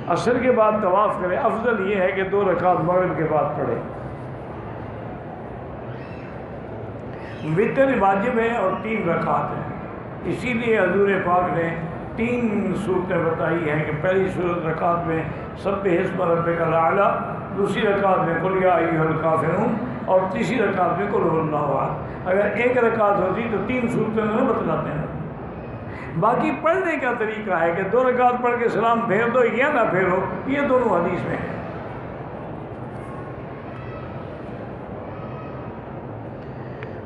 عصر کے بعد طواف کرے، افضل یہ ہے کہ 2 رکعت مغرب کے بعد پڑھے۔ وتر واجب ہے اور 3 رکعت ہے، اسی لیے حضور پاک نے 3 صورتیں بتائی ہیں کہ پہلی صورت رکعت میں سبح اسم ربک الاعلیٰ، دوسری رکعت میں قل یا ایھا الکافرون، اور تیسری رکعت میں قل هو اللہ احد۔ اگر ایک رکعت ہوتی تو 3 صورتیں نہ بتلاتے ہیں۔ باقی پڑھنے کا طریقہ ہے کہ 2 رکعت پڑھ کے سلام پھیر دو یا نہ پھیرو، یہ دونوں حدیث میں ہیں۔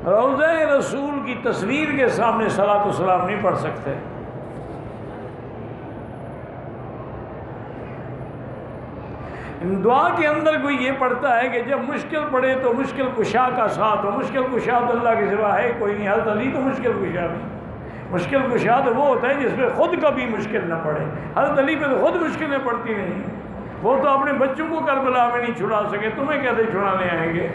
روضہ رسول کی تصویر کے سامنے صلاۃ و سلام نہیں پڑھ سکتے۔ دعا کے اندر کوئی یہ پڑھتا ہے کہ جب مشکل پڑے تو مشکل کشا کا ساتھ ہو، مشکل کشا تو اللہ کے سوا ہے کوئی نہیں، حضرت علی تو مشکل کشا نہیں۔ مشکل کشا تو وہ ہوتا ہے جس میں خود کبھی مشکل نہ پڑے، حضرت علی پہ تو خود مشکلیں پڑتی نہیں، وہ تو اپنے بچوں کو کربلا میں نہیں چھڑا سکے، تمہیں کیسے چھڑانے آئیں گے؟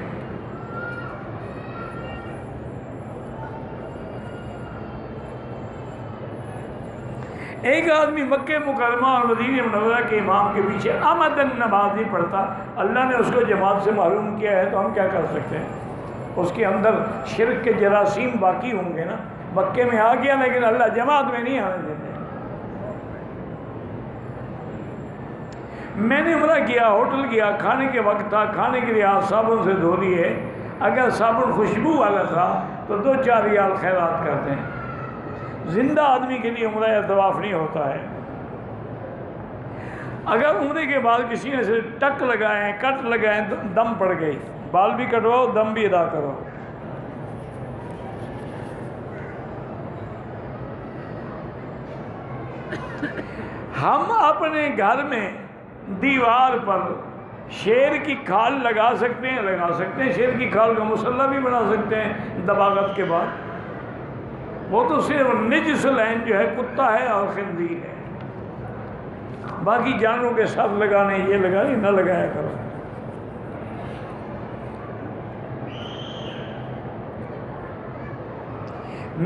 ایک آدمی مکہ مکرمہ اور مدینہ منورہ کے امام کے پیچھے آمدن نماز نہیں پڑھتا، اللہ نے اس کو جماعت سے معلوم کیا ہے، تو ہم کیا کر سکتے ہیں؟ اس کے اندر شرک کے جراثیم باقی ہوں گے نا، مکے میں آ گیا لیکن اللہ جماعت میں نہیں آنے دیتے۔ میں نے عمرہ کیا، ہوٹل گیا، کھانے کے وقت تھا، کھانے کے لیے ہاتھ صابن سے دھو لیے، اگر صابن خوشبو والا تھا تو 2-4 ریال خیرات کرتے ہیں۔ زندہ آدمی کے لیے عمرہ یا طواف نہیں ہوتا ہے۔ اگر عمرے کے بعد کسی نے سے ٹک لگائیں، کٹ لگائیں، دم پڑ گئی، بال بھی کٹواؤ، دم بھی ادا کرو۔ ہم اپنے گھر میں دیوار پر شیر کی کھال لگا سکتے ہیں، شیر کی کھال کا مصلی بھی بنا سکتے ہیں دباغت کے بعد۔ وہ تو صرف نجس لائن جو ہے کتا ہے اور خنزیر ہے، باقی جانوروں کے ساتھ لگانے یہ لگانے نہ لگایا کرو۔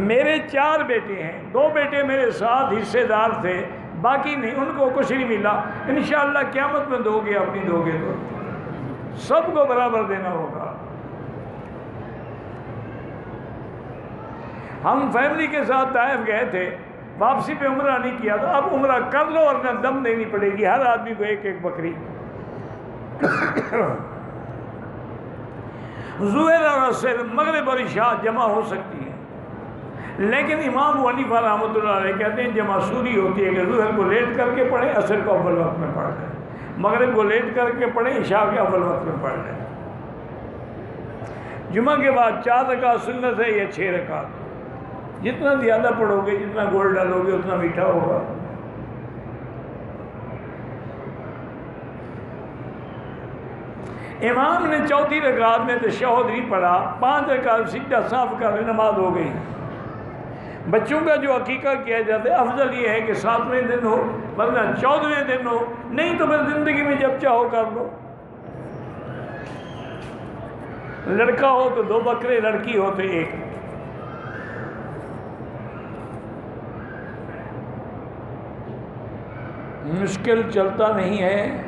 میرے 4 بیٹے ہیں، 2 بیٹے میرے ساتھ حصے دار تھے، باقی نہیں، ان کو کچھ نہیں ملا۔ انشاءاللہ قیامت میں دو گے تو سب کو برابر دینا ہوگا۔ ہم فیملی کے ساتھ طائف گئے تھے، واپسی پہ عمرہ نہیں کیا، تو اب عمرہ کر لو اور نہ دم دینی پڑے گی، ہر آدمی کو 1-1 بکری۔ ظہر اور عصر، مغرب اور عشاء جمع ہو سکتی ہے، لیکن امام ابو حنیفہ رحمۃ اللہ علیہ کہتے ہیں جمع سوری ہوتی ہے کہ ظہر کو لیٹ کر کے پڑھیں، عصر کو اول وقت میں پڑھ لیں، مغرب کو لیٹ کر کے پڑھیں، عشاء کے اول وقت میں پڑھ لیں۔ جمعہ کے بعد 4 رکعت سنت ہے یا 6 رکعت، جتنا زیادہ پڑھو گے، جتنا گول ڈالو گے اتنا میٹھا ہوگا۔ امام نے 4تھی رکعت میں تشہد نہیں پڑھا، 5 رکعت سجدہ صاف کر نماز ہو گئی۔ بچوں کا جو عقیقہ کیا جاتا ہے افضل یہ ہے کہ 7ویں دن ہو ورنہ 14ویں دن ہو، نہیں تو پھر زندگی میں جب چاہو کر لو۔ لڑکا ہو تو 2 بکرے، لڑکی ہو تو 1۔ مشکل چلتا نہیں ہے،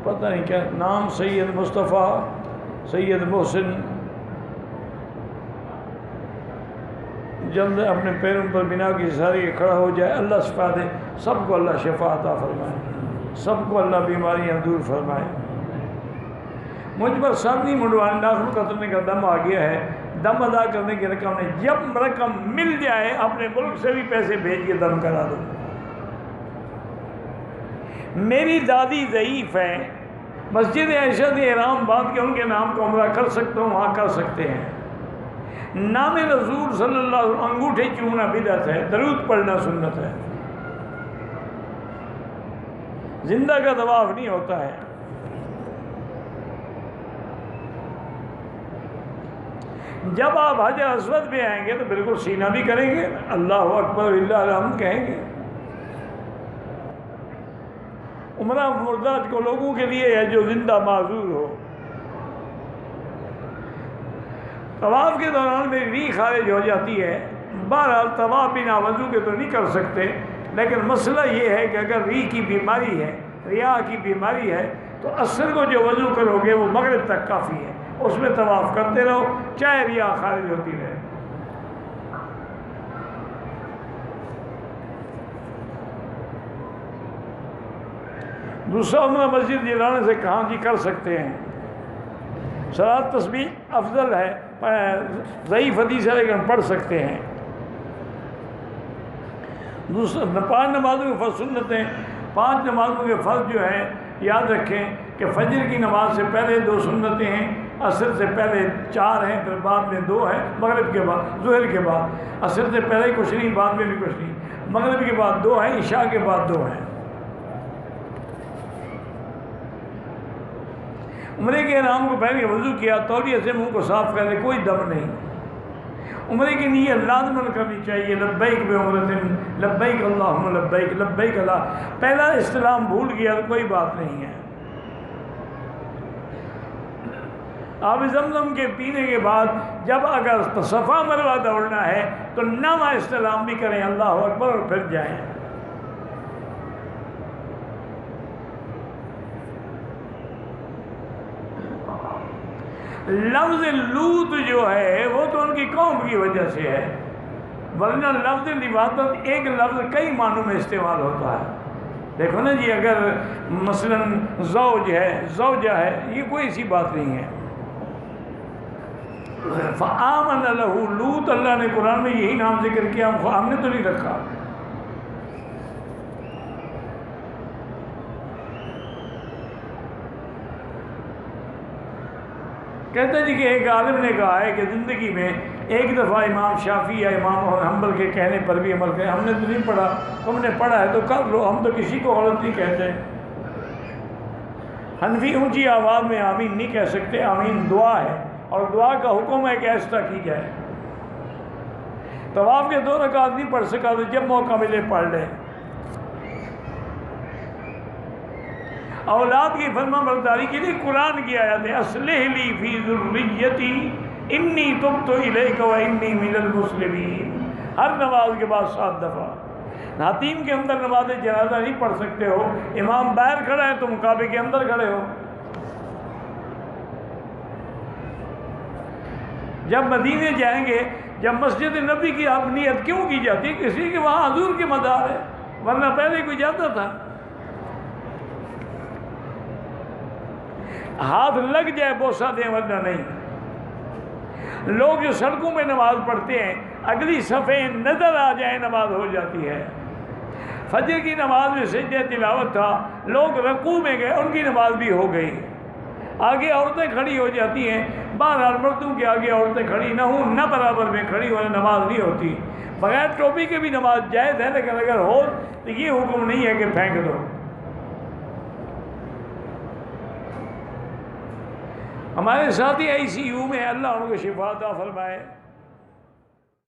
پتہ نہیں کیا نام، سید مصطفیٰ، سید محسن، جلد اپنے پیروں پر بنا کی ساری کھڑا ہو جائے، اللہ شفا دے، سب کو اللہ شفا عطا فرمائے، سب کو اللہ بیماریاں دور فرمائے۔ مجھ پر سر نہیں منڈوانے، ناخن قطرنے کا دم آ گیا ہے، دم ادا کرنے کی رقم نے، جب رقم مل جائے اپنے ملک سے بھی پیسے بھیج کے دم کرا دو۔ میری دادی ضعیف ہے، مسجد عائشہ سے احرام باندھ کے ان کے نام کو عمرہ کر سکتا ہوں، وہاں کر سکتے ہیں۔ نام رسول صلی اللہ علیہ وسلم انگوٹھے چومنا بدعت ہے، درود پڑھنا سنت ہے، زندہ کا طواف نہیں ہوتا ہے۔ جب آپ حجر اسود پہ آئیں گے تو بالکل سینہ بھی کریں گے، اللہ اکبر للہ الحمد کہیں گے۔ عمرہ مرداد کو لوگوں کے لیے ہے جو زندہ معذور ہو۔ طواف کے دوران میری ریح خارج ہو جاتی ہے، بہرحال طواف بنا وضو کے تو نہیں کر سکتے، لیکن مسئلہ یہ ہے کہ اگر ریا کی بیماری ہے تو عصر کو جو وضو کرو گے وہ مغرب تک کافی ہے، اس میں طواف کرتے رہو چاہے ریا خارج ہوتی رہے۔ دوسرا عمرہ مسجد جلانے سے کہاں جی کر سکتے ہیں؟ صلاۃ تسبیح افضل ہے، ضعیف حدیث ہے لیکن پڑھ سکتے ہیں۔ دوسرا 5 نمازوں کے فرض سنتیں، 5 نمازوں کے فرض جو ہیں یاد رکھیں کہ فجر کی نماز سے پہلے 2 سنتیں ہیں، عصر سے پہلے 4 ہیں، پھر بعد میں 2 ہیں، مغرب کے بعد ظہر کے بعد، عصر سے پہلے کچھ نہیں، بعد میں بھی کچھ نہیں، مغرب کے بعد 2 ہیں، عشاء کے بعد 2 ہیں۔ عمرے کے احرام کو پہن کے وضو کیا، تولیے سے منہ کو صاف کر لے، کوئی دم نہیں۔ عمرے کی نیت لازماً کرنی چاہیے، لبیک بعمرۃ، لبیک اللہم لبیک، لبیک اللہ۔ پہلا استلام بھول گیا تو کوئی بات نہیں ہے۔ آب زمزم کے پینے کے بعد جب اگر صفا مروہ دوڑنا ہے تو 9واں استلام بھی کریں، اللہ اکبر، اور پھر جائیں۔ لفظ لوط جو ہے وہ تو ان کی قوم کی وجہ سے ہے، ورنہ لفظ لواطت ایک لفظ کئی معنوں میں استعمال ہوتا ہے۔ دیکھو نا جی، اگر مثلا زوج ہے، زوجہ ہے، یہ کوئی ایسی بات نہیں ہے۔ فآمن لہ لوط، اللہ نے قرآن میں یہی نام ذکر کیا، ہم نے تو نہیں رکھا۔ کہتے ہیں جی کہ ایک عالم نے کہا ہے کہ زندگی میں ایک دفعہ امام شافعی یا امام حنبل کے کہنے پر بھی عمل کریں۔ ہم نے تو نہیں پڑھا، تم نے پڑھا ہے تو کر لو، ہم تو کسی کو غلط نہیں کہتے۔ حنفی اونچی آواز میں آمین نہیں کہہ سکتے، آمین دعا ہے، اور دعا کا حکم ہے کہ ایسا کی جائے۔ طواف کے 2 رکعت نہیں پڑھ سکا تو جب موقع ملے پڑھ لے۔ اولاد کی فرما برداری کے لیے قرآن کی آیت ہے، اصلح لی فی ذریتی انی تبت الیک و انی من المسلمین، ہر نماز کے بعد 7 دفعہ۔ حتیم کے اندر نماز جنازہ نہیں پڑھ سکتے ہو، امام باہر کھڑا ہے تم کعبے کے اندر کھڑے ہو۔ جب مدینے جائیں گے، جب مسجد نبی کی آپ نیت کیوں کی جاتی ہے؟ کسی کے وہاں حضور کے مزار ہے، ورنہ پہلے کوئی جاتا تھا۔ ہاتھ لگ جائے بوسہ دیں، ورنہ نہیں۔ لوگ جو سڑکوں میں نماز پڑھتے ہیں، اگلی صفحے نظر آ جائیں نماز ہو جاتی ہے۔ فجر کی نماز میں سجدہ تلاوت تھا، لوگ رکوع میں گئے، ان کی نماز بھی ہو گئی۔ آگے عورتیں کھڑی ہو جاتی ہیں، بہرحال مردوں کے آگے عورتیں کھڑی نہ ہوں، نہ برابر میں کھڑی ہونے نماز نہیں ہوتی۔ بغیر ٹوپی کے بھی نماز جائز ہے، لیکن اگر ہو تو یہ حکم نہیں ہے کہ پھینک دو۔ ہمارے ساتھی ICU میں، اللہ ان کو شفا عطا فرمائے۔